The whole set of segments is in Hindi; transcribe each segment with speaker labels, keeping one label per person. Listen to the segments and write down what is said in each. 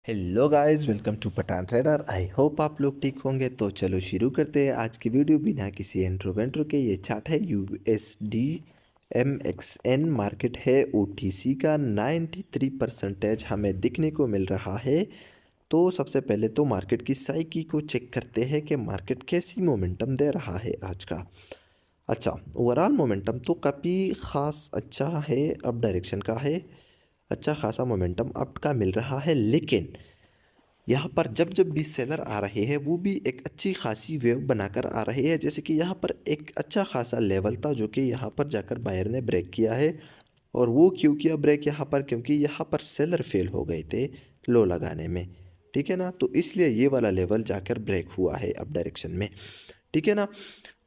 Speaker 1: Hello guys, welcome to Pathan trader. I hope आप लोग ठीक होंगे। तो चलो शुरू करते हैं आज की वीडियो बिना किसी इंट्रो वेंट्रो के। ये चार्ट है यूएसडी MXN मार्केट है OTC का 93% हमें दिखने को मिल रहा है। तो सबसे पहले तो मार्केट की साइकी को चेक करते हैं कि मार्केट कैसी मोमेंटम दे रहा है आज का। अच्छा, ओवरऑल मोमेंटम तो काफ़ी ख़ास अच्छा है, अप डायरेक्शन का है। अच्छा खासा मोमेंटम अप का मिल रहा है, लेकिन यहाँ पर जब जब भी सेलर आ रहे हैं वो भी एक अच्छी खासी वेव बनाकर आ रहे हैं। जैसे कि यहाँ पर एक अच्छा खासा लेवल था जो कि यहाँ पर जाकर बायर ने ब्रेक किया है। और वो क्यों किया ब्रेक यहाँ पर? क्योंकि यहाँ पर सेलर फेल हो गए थे लो लगाने में। ठीक है ना, तो इसलिए ये वाला लेवल जाकर ब्रेक हुआ है अप डायरेक्शन में। ठीक है ना।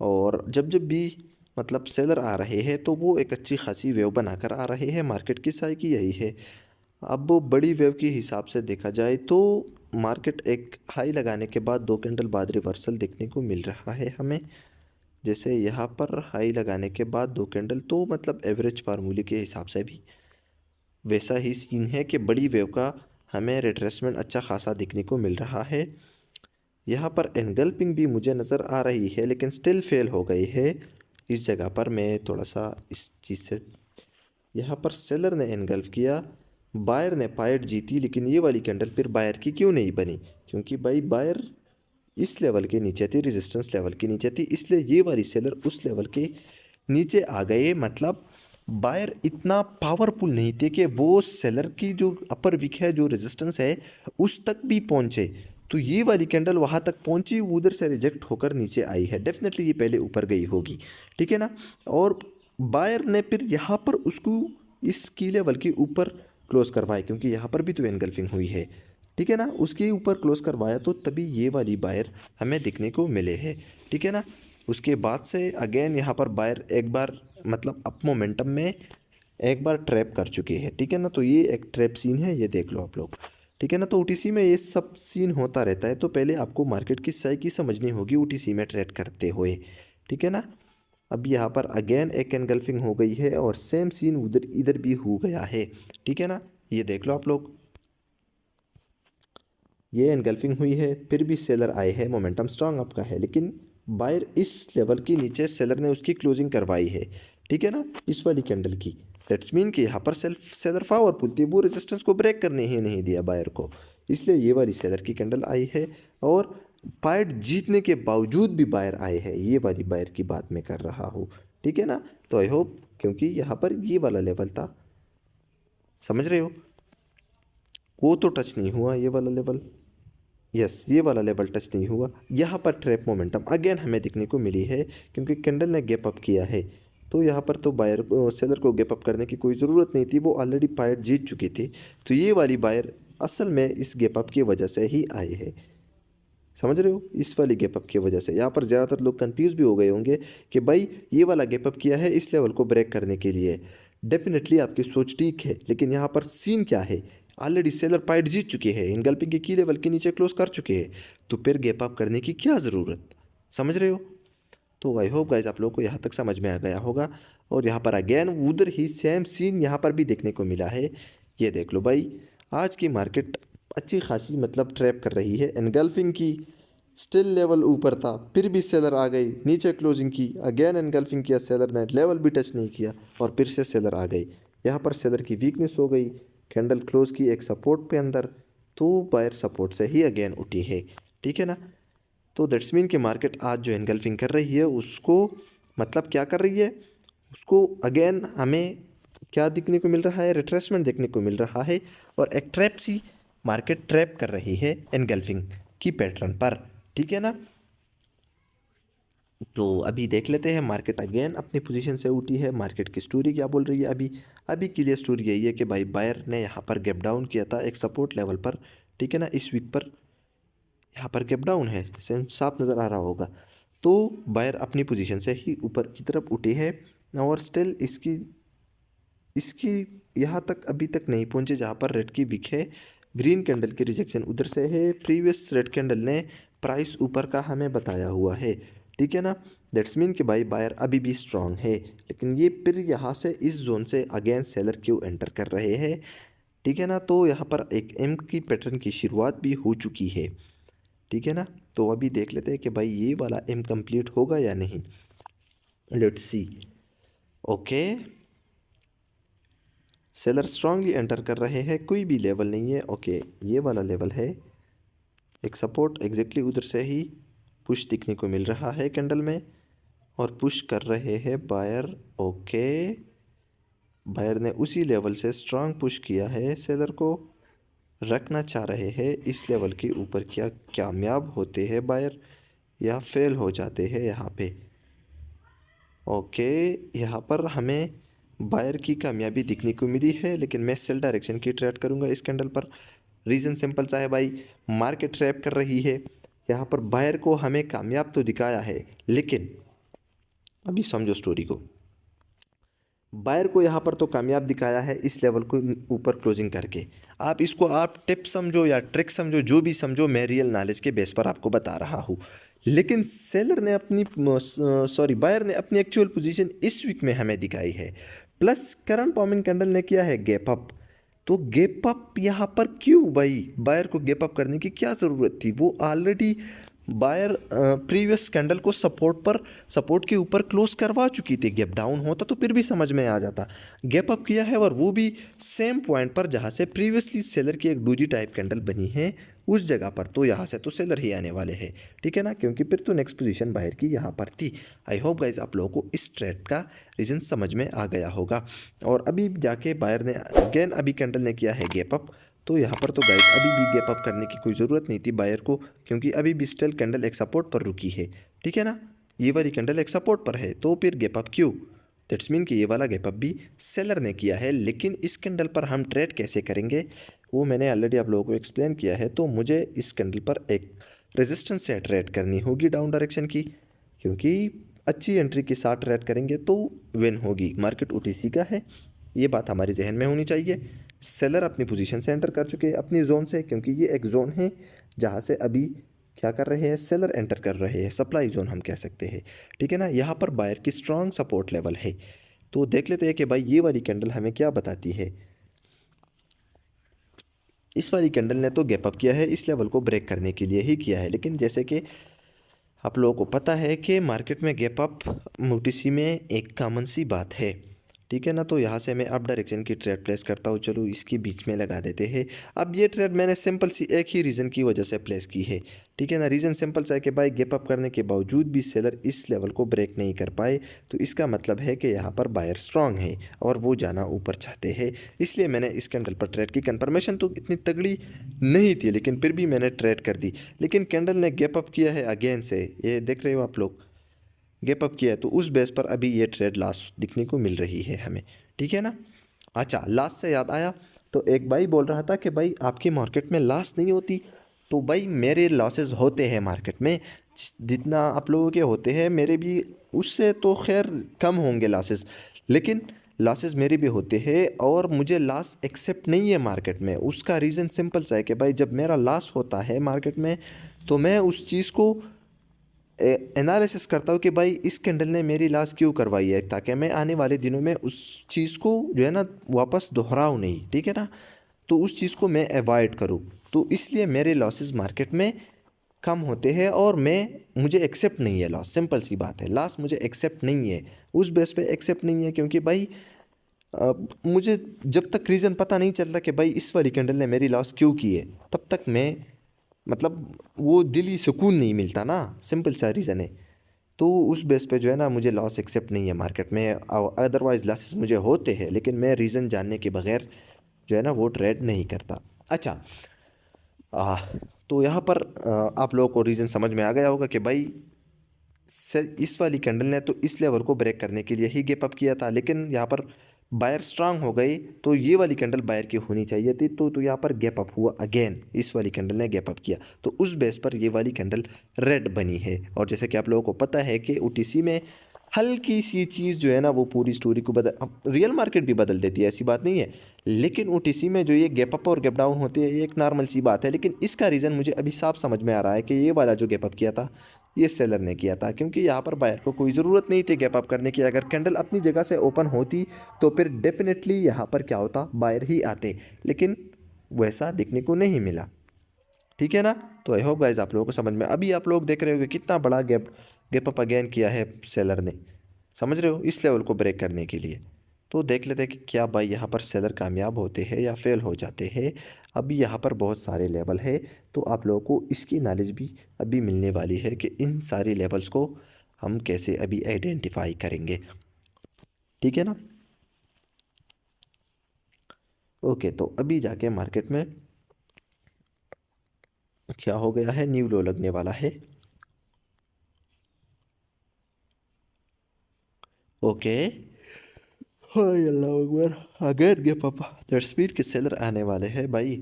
Speaker 1: और जब जब भी मतलब सेलर आ रहे हैं तो वो एक अच्छी खासी वेव बनाकर आ रहे हैं। मार्केट की साइकी यही है। अब बड़ी वेव के हिसाब से देखा जाए तो मार्केट एक हाई लगाने के बाद 2 कैंडल बाद रिवर्सल देखने को मिल रहा है हमें। जैसे यहाँ पर हाई लगाने के बाद 2 कैंडल, तो मतलब एवरेज फार्मूले के हिसाब से भी वैसा ही सीन है कि बड़ी वेव का हमें रिट्रेसमेंट अच्छा खासा दिखने को मिल रहा है। यहाँ पर एनगल्पिंग भी मुझे नज़र आ रही है, लेकिन स्टिल फेल हो गई है। इस जगह पर मैं थोड़ा सा इस चीज़ से, यहाँ पर सेलर ने एनगल्फ किया, बायर ने पाइट जीती, लेकिन ये वाली कैंडल फिर बायर की क्यों नहीं बनी? क्योंकि भाई बायर इस लेवल के नीचे थी, रेजिस्टेंस लेवल के नीचे थी, इसलिए ये वाली सेलर उस लेवल के नीचे आ गए। मतलब बायर इतना पावरफुल नहीं थे कि वो सेलर की जो अपर विक है, जो रेजिस्टेंस है, उस तक भी पहुंचे। तो ये वाली कैंडल वहां तक पहुंची, उधर से रिजेक्ट होकर नीचे आई है। डेफिनेटली ये पहले ऊपर गई होगी। ठीक है ना। और बायर ने फिर यहाँ पर उसको इस की लेवल के ऊपर क्लोज करवाए, क्योंकि यहाँ पर भी तो एनगल्फिंग हुई है। ठीक है ना, उसके ऊपर क्लोज करवाया तो तभी ये वाली बायर हमें दिखने को मिले हैं। ठीक है ना। उसके बाद से अगेन यहाँ पर बायर एक बार मतलब अप मोमेंटम में एक बार ट्रैप कर चुके हैं। ठीक है ना, तो ये एक ट्रैप सीन है, ये देख लो आप लोग। ठीक है ना, तो OTC में ये सब सीन होता रहता है। तो पहले आपको मार्केट की साइकी समझनी होगी OTC में ट्रेड करते हुए। ठीक है ना। अब यहाँ पर अगेन एक एनगल्फिंग हो गई है और सेम सीन उधर इधर भी हो गया है। ठीक है ना, ये देख लो आप लोग। ये एनगल्फिंग हुई है, फिर भी सेलर आए हैं, मोमेंटम स्ट्रांग आपका है, लेकिन बायर इस लेवल के नीचे सेलर ने उसकी क्लोजिंग करवाई है। ठीक है ना, इस वाली कैंडल की। दैट्स मीन कि यहाँ पर सेल्फ सेलर पावरफुल थी, वो रेजिस्टेंस को ब्रेक करने ही नहीं दिया बायर को, इसलिए ये वाली सेलर की कैंडल आई है। और फाइट जीतने के बावजूद भी बायर आए हैं, ये वाली बायर की बात मैं कर रहा हूँ। ठीक है ना। तो आई होप, क्योंकि यहाँ पर ये वाला लेवल था, समझ रहे हो, वो तो टच नहीं हुआ ये वाला लेवल। यस, ये वाला लेवल टच नहीं हुआ। यहाँ पर ट्रैप मोमेंटम अगेन हमें दिखने को मिली है, क्योंकि कैंडल ने गैप अप किया है। तो यहाँ पर तो बायर सेलर को गैप अप करने की कोई ज़रूरत नहीं थी, वो ऑलरेडी पाइट जीत चुकी थी। तो ये वाली बायर असल में इस गैप अप की वजह से ही आई है। समझ रहे हो, इस वाली गैप अप की वजह से यहाँ पर ज़्यादातर लोग कंफ्यूज भी हो गए होंगे कि भाई ये वाला गैप अप किया है इस लेवल को ब्रेक करने के लिए। डेफिनेटली आपकी सोच ठीक है, लेकिन यहाँ पर सीन क्या है? ऑलरेडी सेलर पाइट जीत चुके हैं, इनगल्पिंग के की लेवल के नीचे क्लोज कर चुके हैं, तो फिर गैप अप करने की क्या ज़रूरत? समझ रहे हो। तो आई होप गाइज आप लोगों को यहाँ तक समझ में आ गया होगा। और यहाँ पर अगेन उधर ही सेम सीन यहाँ पर भी देखने को मिला है। ये देख लो भाई, आज की मार्केट अच्छी खासी मतलब ट्रैप कर रही है, एनगल्फिंग की, स्टिल लेवल ऊपर था, फिर भी सेलर आ गई, नीचे क्लोजिंग की, अगेन एनगल्फिंग किया सेलर ने, लेवल भी टच नहीं किया, और फिर से सेलर आ गई। यहाँ पर सेलर की वीकनेस हो गई, कैंडल क्लोज की एक सपोर्ट पे अंदर, तो बायर सपोर्ट से ही अगेन उठी है। ठीक है ना। तो दैट्स मीन कि मार्केट आज जो एनगल्फिंग कर रही है उसको मतलब क्या कर रही है, उसको अगेन हमें क्या देखने को मिल रहा है? रिट्रेसमेंट देखने को मिल रहा है। और एक ट्रैप सी मार्केट ट्रैप कर रही है एनगल्फिंग की पैटर्न पर। ठीक है ना। तो अभी देख लेते हैं मार्केट अगेन अपनी पोजीशन से उठी है। मार्केट की स्टोरी क्या बोल रही है अभी? अभी के लिए स्टोरी यही है कि भाई बायर ने यहाँ पर गैप डाउन किया था एक सपोर्ट लेवल पर। ठीक है ना, इस वीक पर यहाँ पर गैप डाउन है, साफ नज़र आ रहा होगा। तो बायर अपनी पोजीशन से ही ऊपर की तरफ उठे हैं, और स्टिल इसकी इसकी यहाँ तक अभी तक नहीं पहुँचे जहाँ पर रेड की विक है। ग्रीन कैंडल की रिजेक्शन उधर से है, प्रीवियस रेड कैंडल ने प्राइस ऊपर का हमें बताया हुआ है। ठीक है ना। दैट्स मीन कि भाई बायर अभी भी स्ट्रांग है, लेकिन ये फिर यहाँ से इस जोन से अगेन सेलर क्यों एंटर कर रहे हैं? ठीक है ना। तो यहाँ पर एक एम की पैटर्न की शुरुआत भी हो चुकी है, ठीक है ना। तो अभी देख लेते हैं कि भाई ये वाला एम कंप्लीट होगा या नहीं। Let's see. Okay, seller strongly enter कर रहे हैं, कोई भी लेवल नहीं है। ओके, ये वाला लेवल है, एक सपोर्ट एग्जैक्टली उधर से ही पुश दिखने को मिल रहा है कैंडल में, और पुश कर रहे हैं बायर। ओके, बायर ने उसी लेवल से स्ट्रांग पुश किया है, सेलर को रखना चाह रहे हैं इस लेवल के ऊपर। क्या कामयाब होते हैं बायर या फेल हो जाते हैं यहाँ पे। ओके, यहाँ पर हमें बायर की कामयाबी दिखने को मिली है, लेकिन मैं सेल डायरेक्शन की ट्रेड करूँगा इस कैंडल पर। रीज़न सिंपल सा है भाई, मार्केट ट्रैप कर रही है। यहाँ पर बायर को हमें कामयाब तो दिखाया है, लेकिन अभी समझो स्टोरी को। बायर को यहाँ पर तो कामयाब दिखाया है इस लेवल को ऊपर क्लोजिंग करके। आप इसको आप टिप समझो या ट्रिक समझो, जो भी समझो, मैं रियल नॉलेज के बेस पर आपको बता रहा हूँ। लेकिन सेलर ने अपनी बायर ने अपनी एक्चुअल पोजीशन इस वीक में हमें दिखाई है। प्लस करंट पॉमिंग कैंडल ने किया है गैप अप। तो गैप अप यहाँ पर क्यों भाई, बायर को गैप अप करने की क्या ज़रूरत थी। वो ऑलरेडी बायर प्रीवियस कैंडल को सपोर्ट के ऊपर क्लोज करवा चुकी थी। गैप डाउन होता तो फिर भी समझ में आ जाता। गैप अप किया है, और वो भी सेम पॉइंट पर जहाँ से प्रीवियसली सेलर की एक डूजी टाइप कैंडल बनी है उस जगह पर। तो यहाँ से तो सेलर ही आने वाले हैं, ठीक है ना, क्योंकि फिर तो नेक्स्ट पोजीशन बायर की यहाँ पर थी। आई होप गाइज आप लोगों को इस ट्रेड का रीज़न समझ में आ गया होगा। और अभी जाके बायर ने अगेन अभी कैंडल ने किया है गैप अप। तो यहाँ पर तो गाइस अभी भी गैप अप करने की कोई ज़रूरत नहीं थी बायर को, क्योंकि अभी भी स्टिल कैंडल एक सपोर्ट पर रुकी है, ठीक है ना। ये वाली कैंडल एक सपोर्ट पर है, तो फिर गैप अप क्यों। दैट्स मीन कि ये वाला गैप अप भी सेलर ने किया है। लेकिन इस कैंडल पर हम ट्रेड कैसे करेंगे वो मैंने ऑलरेडी आप लोगों को एक्सप्लेन किया है। तो मुझे इस कैंडल पर एक रेजिस्टेंस से ट्रेड करनी होगी डाउन डायरेक्शन की, क्योंकि अच्छी एंट्री के साथ ट्रेड करेंगे तो विन होगी। मार्केट ओटीसी का है, ये बात हमारे जहन में होनी चाहिए। सेलर अपनी पोजीशन से एंटर कर चुके हैं अपनी जोन से, क्योंकि ये एक जोन है जहाँ से अभी क्या कर रहे हैं, सेलर एंटर कर रहे हैं, सप्लाई जोन हम कह सकते हैं, ठीक है ना। यहाँ पर बायर की स्ट्रांग सपोर्ट लेवल है। तो देख लेते हैं कि भाई ये वाली कैंडल हमें क्या बताती है। इस वाली कैंडल ने तो गैप अप किया है, इस लेवल को ब्रेक करने के लिए ही किया है। लेकिन जैसे कि आप लोगों को पता है कि मार्केट में गैप अप ओटीसी में एक कॉमन सी बात है, ठीक है ना। तो यहाँ से मैं अप डायरेक्शन की ट्रेड प्लेस करता हूँ। चलो इसके बीच में लगा देते हैं। अब ये ट्रेड मैंने सिंपल सी एक ही रीज़न की वजह से प्लेस की है, ठीक है ना। रीज़न सिंपल सा है कि भाई गैप अप करने के बावजूद भी सेलर इस लेवल को ब्रेक नहीं कर पाए, तो इसका मतलब है कि यहाँ पर बायर स्ट्रांग है और वो जाना ऊपर चाहते हैं। इसलिए मैंने इस कैंडल पर ट्रेड की। कन्फर्मेशन तो इतनी तगड़ी नहीं थी, लेकिन फिर भी मैंने ट्रेड कर दी। लेकिन कैंडल ने गैप अप किया है अगेन से, ये देख रहे हो आप लोग, गैप अप किया है। तो उस बेस पर अभी ये ट्रेड लॉस दिखने को मिल रही है हमें, ठीक है ना। अच्छा, लास्ट से याद आया, तो एक भाई बोल रहा था कि भाई आपकी मार्केट में लॉस नहीं होती। तो भाई मेरे लॉसेस होते हैं मार्केट में, जितना आप लोगों के होते हैं मेरे भी उससे तो खैर कम होंगे लॉसेस, लेकिन लॉसेस मेरे भी होते हैं। और मुझे लॉस एक्सेप्ट नहीं है मार्केट में। उसका रीज़न सिंपल सा है कि भाई जब मेरा लॉस होता है मार्केट में, तो मैं उस चीज़ को एनालिसिस करता हूँ कि भाई इस कैंडल ने मेरी लॉस क्यों करवाई है, ताकि मैं आने वाले दिनों में उस चीज़ को जो है ना वापस दोहराऊँ नहीं, ठीक है ना। तो उस चीज़ को मैं अवॉइड करूँ, तो इसलिए मेरे लॉसेस मार्केट में कम होते हैं। और मुझे एक्सेप्ट नहीं है लॉस, सिंपल सी बात है, लॉस मुझे एक्सेप्ट नहीं है। उस बेस पे एक्सेप्ट नहीं है, क्योंकि भाई मुझे जब तक रीज़न पता नहीं चलता कि भाई इस वाली कैंडल ने मेरी लॉस क्यों की है, तब तक मैं मतलब वो दिली सुकून नहीं मिलता ना, सिंपल सा रीज़न है। तो उस बेस पे जो है ना मुझे लॉस एक्सेप्ट नहीं है मार्केट में। अदरवाइज़ लॉसेस मुझे होते हैं, लेकिन मैं रीज़न जानने के बगैर जो है ना वो ट्रेड नहीं करता। अच्छा, आ, तो यहाँ पर आप लोगों को रीज़न समझ में आ गया होगा कि भाई इस वाली कैंडल ने तो इस लेवल को ब्रेक करने के लिए ही गैप अप किया था, लेकिन यहाँ पर बायर स्ट्रांग हो गई, तो ये वाली कैंडल बायर की होनी चाहिए थी। तो यहाँ पर गैप अप हुआ अगेन, इस वाली कैंडल ने गैप अप किया, तो उस बेस पर ये वाली कैंडल रेड बनी है। और जैसे कि आप लोगों को पता है कि ओटीसी में हल्की सी चीज़ जो है ना वो पूरी स्टोरी को रियल मार्केट भी बदल देती है, ऐसी बात नहीं है। लेकिन ओटीसी में जो ये गैप अप और गैप डाउन होती है, ये एक नॉर्मल सी बात है। लेकिन इसका रीज़न मुझे अभी साफ समझ में आ रहा है कि ये वाला जो गैप अप किया था, ये सेलर ने किया था, क्योंकि यहाँ पर बायर को कोई ज़रूरत नहीं थी गैप अप करने की। अगर कैंडल अपनी जगह से ओपन होती तो फिर डेफिनेटली यहाँ पर क्या होता, बायर ही आते, लेकिन वैसा देखने को नहीं मिला। ठीक है ना। तो आई होप गाइज आप लोगों को समझ में, अभी आप लोग देख रहे हो कि कितना बड़ा गैप अप अगेन किया है सेलर ने, समझ रहे हो, इस लेवल को ब्रेक करने के लिए। तो देख लेते हैं कि क्या भाई यहाँ पर सेलर कामयाब होते हैं या फेल हो जाते हैं। अभी यहाँ पर बहुत सारे लेवल है, तो आप लोगों को इसकी नॉलेज भी अभी मिलने वाली है कि इन सारी लेवल्स को हम कैसे अभी आइडेंटिफाई करेंगे। ठीक है ना। ओके, तो अभी जाके मार्केट में क्या हो गया है, न्यू लो लगने वाला है। ओके, हाय अल्लाह अकबर, अगर ये पापा दैट्स के सेलर आने वाले हैं भाई।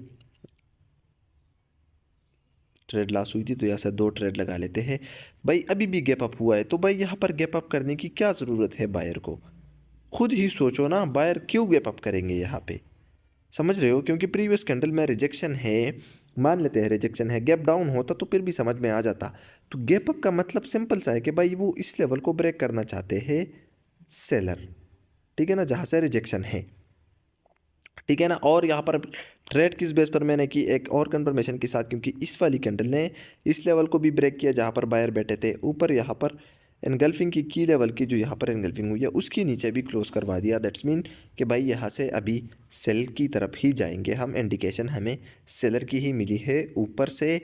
Speaker 1: ट्रेड लॉस हुई थी तो यहाँ से 2 ट्रेड लगा लेते हैं भाई। अभी भी गैप अप हुआ है, तो भाई यहाँ पर गैप अप करने की क्या ज़रूरत है बायर को, खुद ही सोचो ना, बायर क्यों गैप अप करेंगे यहाँ पे, समझ रहे हो। क्योंकि प्रीवियस कैंडल में रिजेक्शन है, मान लेते हैं रिजेक्शन है, गैप डाउन होता तो फिर भी समझ में आ जाता। तो गैप अप का मतलब सिंपल सा है कि भाई वो इस लेवल को ब्रेक करना चाहते हैं सेलर, ठीक है ना, जहाँ से रिजेक्शन है। ठीक है ना। और यहाँ पर ट्रेड किस बेस पर मैंने की, एक और कंफर्मेशन के साथ, क्योंकि इस वाली कैंडल ने इस लेवल को भी ब्रेक किया जहाँ पर बायर बैठे थे ऊपर, यहाँ पर एनगल्फिंग की लेवल की जो यहाँ पर एनगल्फिंग हुई है उसकी नीचे भी क्लोज करवा दिया। दैट्स मीन कि भाई यहाँ से अभी सेल की तरफ ही जाएंगे हम, इंडिकेशन हमें सेलर की ही मिली है। ऊपर से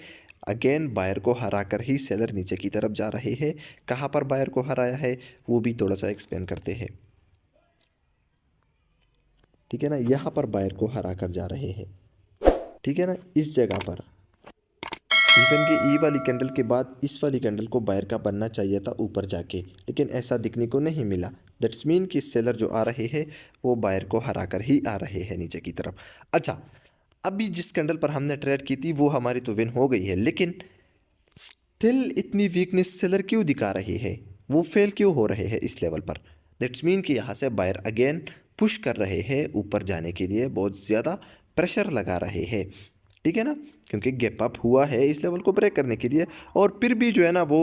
Speaker 1: अगेन बायर को हरा कर ही सेलर नीचे की तरफ जा रहे हैं। कहाँ पर बायर को हराया है वो भी थोड़ा सा एक्सप्लेन करते हैं। ठीक है ना, यहाँ पर बायर को हरा कर जा रहे हैं, ठीक है ना, इस जगह पर। इवन कि ई वाली कैंडल के बाद इस वाली कैंडल को बायर का बनना चाहिए था ऊपर जाके, लेकिन ऐसा दिखने को नहीं मिला। दैट्स मीन कि सेलर जो आ रहे हैं वो बायर को हरा कर ही आ रहे हैं नीचे की तरफ। अच्छा, अभी जिस कैंडल पर हमने ट्रेड की थी वो हमारी तो विन हो गई है, लेकिन स्टिल इतनी वीकनेस सेलर क्यों दिखा रही है, वो फेल क्यों हो रहे हैं इस लेवल पर। दैट्स मीन कि यहाँ से बायर अगेन पुश कर रहे हैं ऊपर जाने के लिए, बहुत ज़्यादा प्रेशर लगा रहे हैं। ठीक है ना, क्योंकि गैप अप हुआ है इस लेवल को ब्रेक करने के लिए, और फिर भी जो है ना वो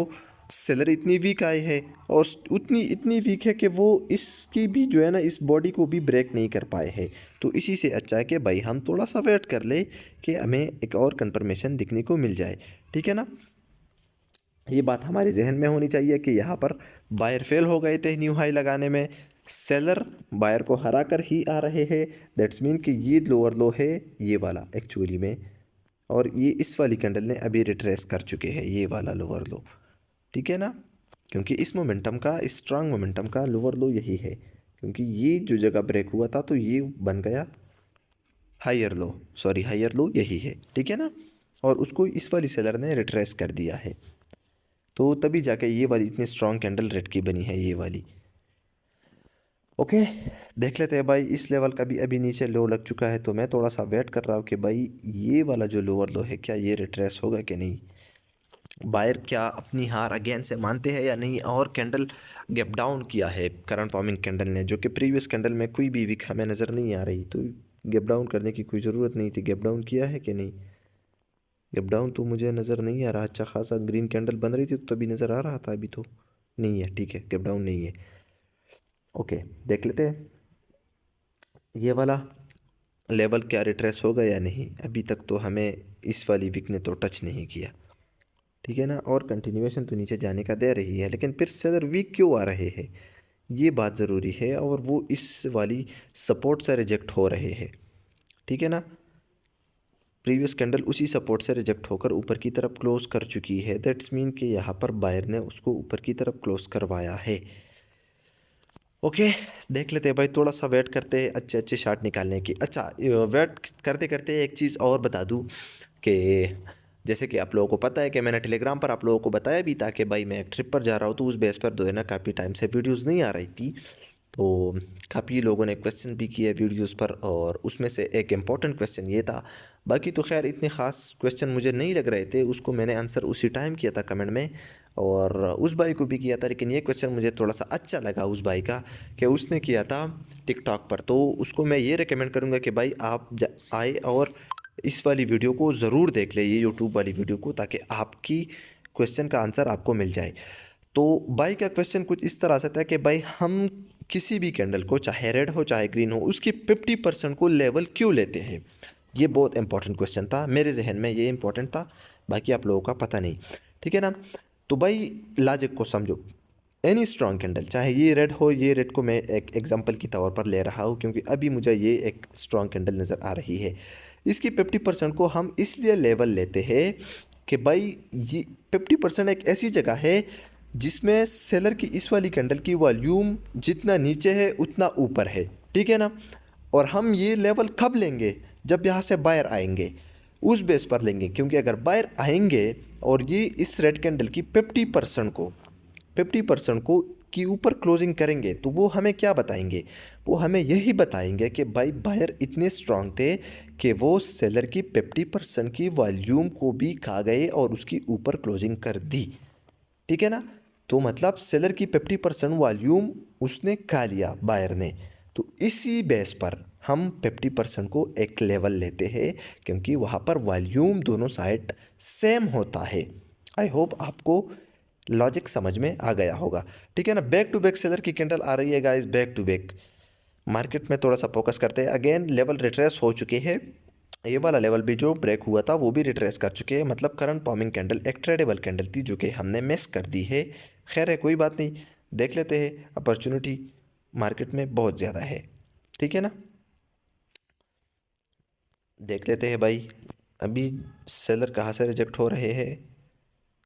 Speaker 1: सेलर इतनी वीक आए है, और उतनी इतनी वीक है कि वो इसकी भी जो है ना इस बॉडी को भी ब्रेक नहीं कर पाए हैं। तो इसी से अच्छा है कि भाई हम थोड़ा सा वेट कर ले कि हमें एक और कंफर्मेशन दिखने को मिल जाए। ठीक है ना, ये बात हमारे जहन में होनी चाहिए कि यहाँ पर बायर फेल हो गए थे न्यू हाई लगाने में, सेलर बायर को हरा कर ही आ रहे हैं। दैट्स मीन कि ये लोअर लो है ये वाला एक्चुअली में, और ये इस वाली कैंडल ने अभी रिट्रेस कर चुके हैं ये वाला लोअर लो। ठीक है ना, क्योंकि इस मोमेंटम का, इस स्ट्रांग मोमेंटम का लोअर लो यही है, क्योंकि ये जो जगह ब्रेक हुआ था तो ये बन गया higher low, sorry higher low यही है। ठीक है ना, और उसको इस वाली सेलर ने रिट्रेस कर दिया है, तो तभी जाके ये वाली इतनी स्ट्रॉन्ग कैंडल रेड की बनी है ये वाली। ओके, देख लेते हैं भाई, इस लेवल का भी अभी नीचे लो लग चुका है, तो मैं थोड़ा सा वेट कर रहा हूँ कि भाई ये वाला जो लोअर लो है क्या ये रिट्रेस होगा कि नहीं, बायर क्या अपनी हार अगेन से मानते हैं या नहीं। और कैंडल गैप डाउन किया है करंट फॉर्मिंग कैंडल ने, जो कि प्रीवियस कैंडल में कोई भी वीक हमें नज़र नहीं आ रही, तो गैप डाउन करने की कोई ज़रूरत नहीं थी। गैप डाउन किया है कि नहीं, गैप डाउन तो मुझे नज़र नहीं आ रहा। अच्छा खासा ग्रीन कैंडल बन रही थी तो तभी नज़र आ रहा था, अभी तो नहीं है। ठीक है, गैप डाउन नहीं है। ओके, देख लेते हैं ये वाला लेवल क्या रिट्रेस होगा या नहीं। अभी तक तो हमें इस वाली वीक ने तो टच नहीं किया। ठीक है ना, और कंटिन्यूएशन तो नीचे जाने का दे रही है, लेकिन फिर सेलर वीक क्यों आ रहे हैं ये बात ज़रूरी है, और वो इस वाली सपोर्ट से रिजेक्ट हो रहे हैं। ठीक है ना, प्रीवियस कैंडल उसी सपोर्ट से रिजेक्ट होकर ऊपर की तरफ क्लोज कर चुकी है। दैट्स मीन कि यहाँ पर बायर ने उसको ऊपर की तरफ क्लोज करवाया है। ओके, देख लेते हैं भाई, थोड़ा सा वेट करते हैं अच्छे अच्छे शार्ट निकालने की। अच्छा, वेट करते करते एक चीज़ और बता दूं कि जैसे कि आप लोगों को पता है कि मैंने टेलीग्राम पर आप लोगों को बताया भी था कि भाई मैं एक ट्रिप पर जा रहा हूँ, तो उस बेस पर जो है ना काफ़ी टाइम से वीडियोस नहीं आ रही थी, तो काफ़ी लोगों ने क्वेश्चन भी किए वीडियोस पर, और उसमें से एक इम्पॉर्टेंट क्वेश्चन ये था। बाकी तो खैर इतने ख़ास क्वेश्चन मुझे नहीं लग रहे थे, उसको मैंने आंसर उसी टाइम किया था कमेंट में, और उस भाई को भी किया था। लेकिन ये क्वेश्चन मुझे थोड़ा सा अच्छा लगा उस भाई का, कि उसने किया था टिकटॉक पर, तो उसको मैं ये रिकमेंड करूँगा कि भाई आप आए और इस वाली वीडियो को ज़रूर देख ले, ये यूट्यूब वाली वीडियो को, ताकि आपकी क्वेश्चन का आंसर आपको मिल जाए। तो बाई का क्वेश्चन कुछ इस तरह से था कि भाई हम किसी भी कैंडल को, चाहे रेड हो चाहे ग्रीन हो, उसकी 50% को लेवल क्यों लेते हैं। ये बहुत इंपॉर्टेंट क्वेश्चन था, मेरे जहन में ये इंपॉर्टेंट था, बाकी आप लोगों का पता नहीं, ठीक है ना। तो भाई लॉजिक को समझो। एनी स्ट्रॉन्ग कैंडल, चाहे ये रेड हो, ये रेड को मैं एक एग्जांपल की तौर पर ले रहा हूँ क्योंकि अभी मुझे ये एक स्ट्रॉन्ग कैंडल नज़र आ रही है। इसकी 50% को हम इसलिए लेवल लेते हैं कि भाई ये 50% एक ऐसी जगह है जिसमें सेलर की इस वाली कैंडल की वॉल्यूम जितना नीचे है उतना ऊपर है, ठीक है ना। और हम ये लेवल कब लेंगे, जब यहाँ से बायर आएंगे, उस बेस पर लेंगे, क्योंकि अगर बायर आएंगे और ये इस रेड कैंडल की 50% को की ऊपर क्लोजिंग करेंगे तो वो हमें क्या बताएंगे, वो हमें यही बताएंगे कि भाई बायर इतने स्ट्रांग थे कि वो सेलर की 50% की वॉल्यूम को भी खा गए और उसकी ऊपर क्लोजिंग कर दी, ठीक है ना। तो मतलब सेलर की 50% वॉल्यूम उसने खा लिया बायर ने। तो इसी बेस पर हम 50% को एक लेवल लेते हैं क्योंकि वहाँ पर वॉल्यूम दोनों साइड सेम होता है। आई होप आपको लॉजिक समझ में आ गया होगा, ठीक है ना। बैक टू बैक सेलर की कैंडल आ रही है guys, back to back. Market में थोड़ा सा फोकस करते हैं। अगेन लेवल रिट्रेस हो चुके हैं, ये वाला लेवल भी जो ब्रेक हुआ था वो भी रिट्रेस कर चुके हैं। मतलब करंट पॉमिंग कैंडल एक ट्रेडेबल कैंडल थी जो कि हमने मिस कर दी है। खैर है, कोई बात नहीं, देख लेते हैं, अपॉर्चुनिटी मार्केट में बहुत ज़्यादा है, ठीक है ना। देख लेते हैं भाई, अभी सेलर कहाँ से रिजेक्ट हो रहे हैं,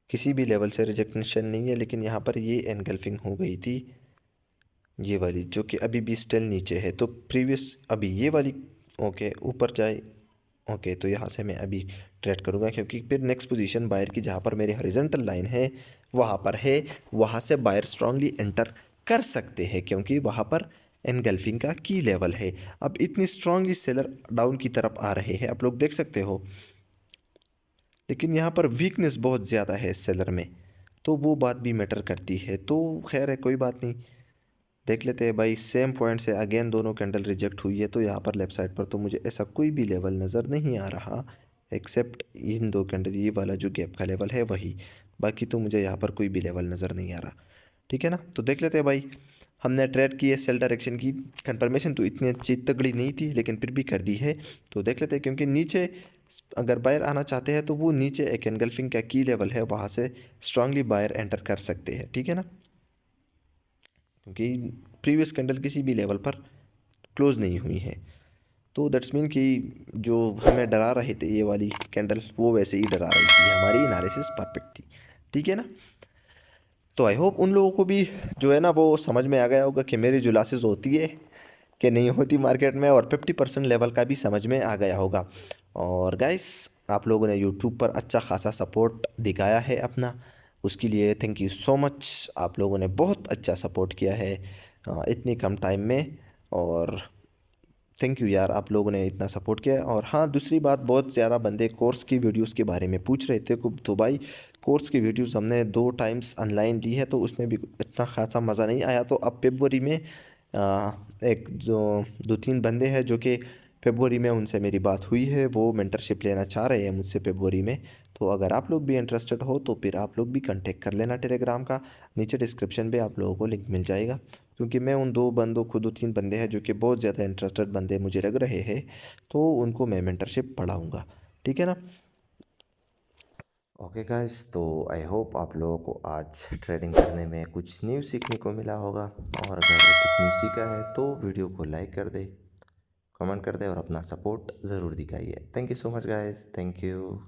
Speaker 1: किसी भी लेवल से रिजेक्शन नहीं है, लेकिन यहाँ पर ये एनगल्फिंग हो गई थी ये वाली, जो कि अभी भी स्टिल नीचे है। तो प्रीवियस अभी ये वाली ओके ऊपर जाए, ओके तो यहाँ से मैं अभी ट्रेड करूँगा क्योंकि फिर नेक्स्ट पोजीशन बायर की जहाँ पर मेरी हॉरिजॉन्टल लाइन है वहाँ पर है, वहाँ से बायर स्ट्रांगली एंटर कर सकते हैं क्योंकि वहाँ पर एनगल्फिंग का की लेवल है। अब इतनी स्ट्रांगली सेलर डाउन की तरफ आ रहे हैं, आप लोग देख सकते हो, लेकिन यहाँ पर वीकनेस बहुत ज़्यादा है सेलर में, तो वो बात भी मैटर करती है। तो खैर है, कोई बात नहीं, देख लेते हैं भाई। सेम पॉइंट से अगेन दोनों कैंडल रिजेक्ट हुई है, तो यहाँ पर लेफ्ट साइड पर तो मुझे ऐसा कोई भी लेवल नज़र नहीं आ रहा एक्सेप्ट इन दो कैंडल, ये वाला जो गैप का लेवल है वही, बाकी तो मुझे यहाँ पर कोई भी लेवल नज़र नहीं आ रहा, ठीक है ना। तो देख लेते हैं भाई, हमने ट्रेड की है सेल डायरेक्शन की, कंफर्मेशन तो इतनी अच्छी तगड़ी नहीं थी लेकिन फिर भी कर दी है। तो देख लेते हैं, क्योंकि नीचे अगर बायर आना चाहते हैं तो वो नीचे एक एनगल्फिंग का की लेवल है, वहाँ से स्ट्रांगली बायर एंटर कर सकते हैं, ठीक है ना। क्योंकि प्रीवियस कैंडल किसी भी लेवल पर क्लोज नहीं हुई है, तो दैट्स मीन कि जो हमें डरा रहे थे ये वाली कैंडल वो वैसे ही डरा रही थी, हमारी एनालिसिस परफेक्ट थी, ठीक है ना। तो आई होप उन लोगों को भी जो है ना वो समझ में आ गया होगा कि मेरी जो लॉसेस होती है कि नहीं होती मार्केट में, और 50% लेवल का भी समझ में आ गया होगा। और गाइस, आप लोगों ने यूट्यूब पर अच्छा खासा सपोर्ट दिखाया है अपना, उसके लिए थैंक यू सो मच। आप लोगों ने बहुत अच्छा सपोर्ट किया है इतनी कम टाइम में, और थैंक यू यार, आप लोगों ने इतना सपोर्ट किया है। और हाँ, दूसरी बात, बहुत ज़्यादा बंदे कोर्स की वीडियोस के बारे में पूछ रहे थे, तो भाई कोर्स की वीडियोस हमने 2 टाइम्स ऑनलाइन ली है, तो उसमें भी इतना खासा मज़ा नहीं आया। तो अब फरवरी में एक दो तीन बंदे हैं जो कि फरवरी में उनसे मेरी बात हुई है, वो मेंटरशिप लेना चाह रहे हैं मुझसे फरवरी में। तो अगर आप लोग भी इंटरेस्टेड हो तो फिर आप लोग भी कांटेक्ट कर लेना टेलीग्राम का, नीचे डिस्क्रिप्शन पे आप लोगों को लिंक मिल जाएगा। क्योंकि मैं उन 2 बंदों को, 2-3 बंदे हैं जो कि बहुत ज़्यादा इंटरेस्टेड बंदे मुझे लग रहे हैं, तो उनको मैं मेंटरशिप पढ़ाऊँगा, ठीक है ना। ओके गाइस, तो आई होप आप लोगों को आज ट्रेडिंग करने में कुछ न्यू सीखने को मिला होगा, और अगर कुछ न्यू सीखा है तो वीडियो को लाइक कर दे, कमेंट कर दे और अपना सपोर्ट ज़रूर दिखाइए। Thank you so much guys, thank you.